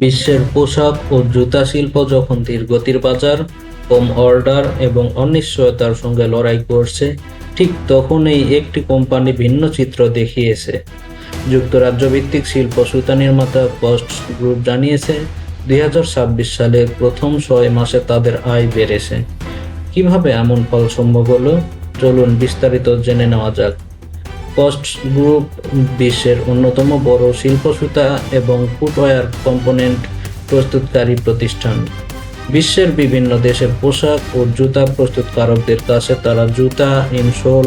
বিশ্বের পোশাক ও জুতা শিল্প যখন ধীরগতির বাজার, কম অর্ডার এবং অনিশ্চয়তার সঙ্গে লড়াই করছে, ঠিক তখনই একটি কোম্পানি ভিন্ন চিত্র দেখিয়েছে। যুক্তরাজ্য ভিত্তিক শিল্প সুতা নির্মাতা কস্টস গ্রুপ জানিয়েছে, 2026 সালের প্রথম 6 মাসে তাদের আয় বেড়েছে। কিভাবে এমন ফল সম্ভব হলো, চলুন বিস্তারিত জেনে নেওয়া যাক। কস্টস গ্রুপ বিশ্বের অন্যতম বড় শিল্প সুতা এবং ফুটওয়্যার কম্পোনেন্ট প্রস্তুতকারী প্রতিষ্ঠান। বিশ্বের বিভিন্ন দেশের পোশাক ও জুতা প্রস্তুতকারকদের কাছে তারা জুতা, ইনসোল,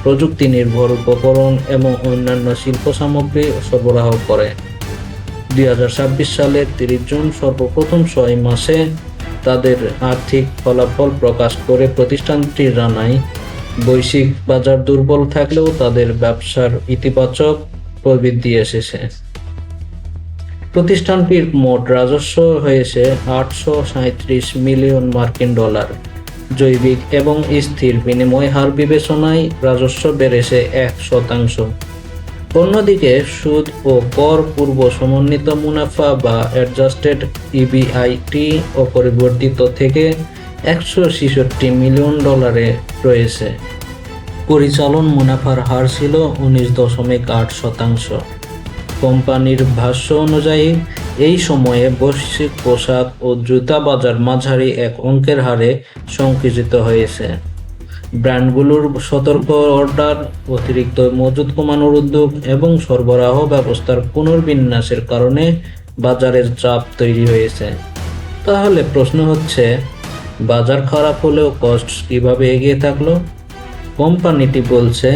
প্রযুক্তি নির্ভর উপকরণ এবং অন্যান্য শিল্প সামগ্রী সরবরাহ করে। 2026 সালের 30 জুন সর্বপ্রথম 6 মাসে তাদের আর্থিক ফলাফল প্রকাশ করে প্রতিষ্ঠানটি জানায়, বৈশ্বিক বাজার দুর্বল থাকলেও তাদের ব্যবসার ইতিবাচক প্রবৃদ্ধি এসেছে। প্রতিষ্ঠানটির মোট রাজস্ব হয়েছে $837 মিলিয়ন। জৈবিক এবং স্থির বিনিময় হার বিবেচনায় রাজস্ব বেড়েছে 1%। অন্যদিকে সুদ ও কর পূর্ব সমন্বিত মুনাফা বা অ্যাডজাস্টেড ইবিআইটি অপরিবর্তিত থেকে $166 মিলিয়ন রয়েছে। পরিচালন মুনাফার হার ছিল 19.8%। কোম্পানির ভাষ্য অনুযায়ী এই সময়ে বৈশ্বিক পোশাক ও জুতা বাজার মাঝারি এক অঙ্কের হারে সংকুচিত হয়েছে। ব্র্যান্ডগুলোর সতর্ক অর্ডার, অতিরিক্ত মজুত কমানোর উদ্যোগ এবং সরবরাহ ব্যবস্থার পুনর্বিন্যাসের কারণে বাজারের চাপ তৈরি হয়েছে। তাহলে প্রশ্ন হচ্ছে, বাজার খারাপ হলেও কস্টস কিভাবে এগিয়ে থাকলো? কোম্পানিটি বলছে,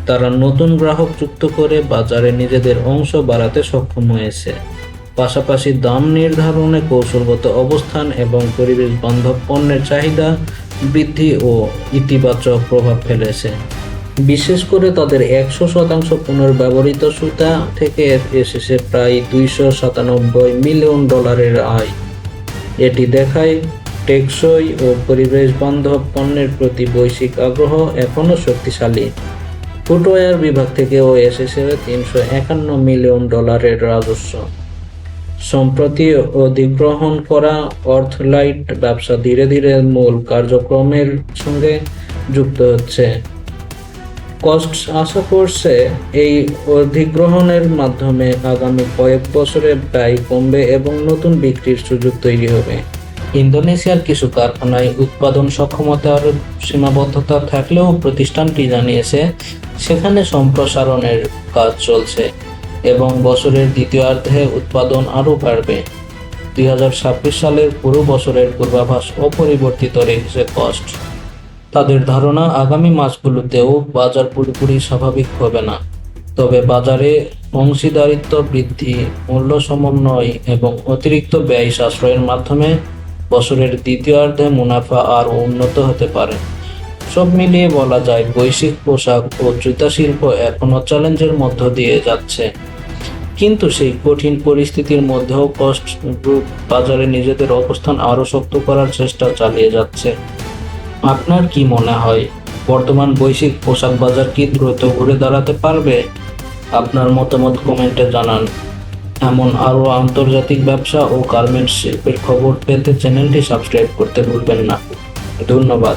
তারা নতুন গ্রাহক যুক্ত করে বাজারে নিজেদের অংশ বাড়াতে সক্ষম হয়েছে। পাশাপাশি দাম নির্ধারণে কৌশলগত অবস্থান এবং পরিবেশ বান্ধব পণ্যের চাহিদা বৃদ্ধি ও ইতিবাচক প্রভাব ফেলেছে। বিশেষ করে তাদের 100% পুনর্ব্যবহৃত সুতা থেকে এসেছে প্রায় $297 মিলিয়ন আয়। এটি দেখায় টেকসই ও পরিবেশ বান্ধব পণ্যের প্রতি বৈশ্বিক আগ্রহ এখনও শক্তিশালী। ফুটওয়্যার বিভাগ থেকেও এসেছে $351 মিলিয়ন রাজস্ব। সম্প্রতি অধিগ্রহণ করা অর্থলাইট ব্যবসা ধীরে ধীরে মূল কার্যক্রমের সঙ্গে যুক্ত হচ্ছে। কস্টস আশা করছে, এই অধিগ্রহণের মাধ্যমে আগামী কয়েক বছরে ব্যয় কমবে এবং নতুন বিক্রির সুযোগ তৈরি হবে। ইন্দোনেশিয়ার কিছু কারখানায় উৎপাদন সক্ষমতার সীমাবদ্ধতা থাকলেও প্রতিষ্ঠানটি জানিয়েছে, সেখানে সম্প্রসারণের কাজ চলছে এবং বছরের দ্বিতীয়ার্ধে উৎপাদন আরও বাড়বে। 2026 সালের পুরো বছরের পূর্বাভাস অপরিবর্তিত রেখেছে কস্ট। তাদের ধারণা, আগামী মাসগুলোতেও বাজার পুরোপুরি স্বাভাবিক হবে না, তবে বাজারে অংশীদারিত্ব বৃদ্ধি, মূল্য সমন্বয় এবং অতিরিক্ত ব্যয় সাশ্রয়ের মাধ্যমে বছরের দ্বিতীয়ার্ধে মুনাফা আরও উন্নত হতে পারে। সব মিলিয়ে বলা যায়, বৈশ্বিক পোশাক ও জুতা শিল্প এখনও চ্যালেঞ্জের মধ্য দিয়ে যাচ্ছে, কিন্তু সেই কঠিন পরিস্থিতির মধ্যেও কস্ট গ্রুপ বাজারে নিজেদের অবস্থান আরও শক্ত করার চেষ্টা চালিয়ে যাচ্ছে। আপনার কি মনে হয়, বর্তমান বৈশ্বিক পোশাক বাজার কি দ্রুত ঘুরে দাঁড়াতে পারবে? আপনার মতামত কমেন্টে জানান। এমন আরও আন্তর্জাতিক ব্যবসা ও গার্মেন্টস শিল্পের খবর পেতে চ্যানেলটি সাবস্ক্রাইব করতে ভুলবেন না। ধন্যবাদ।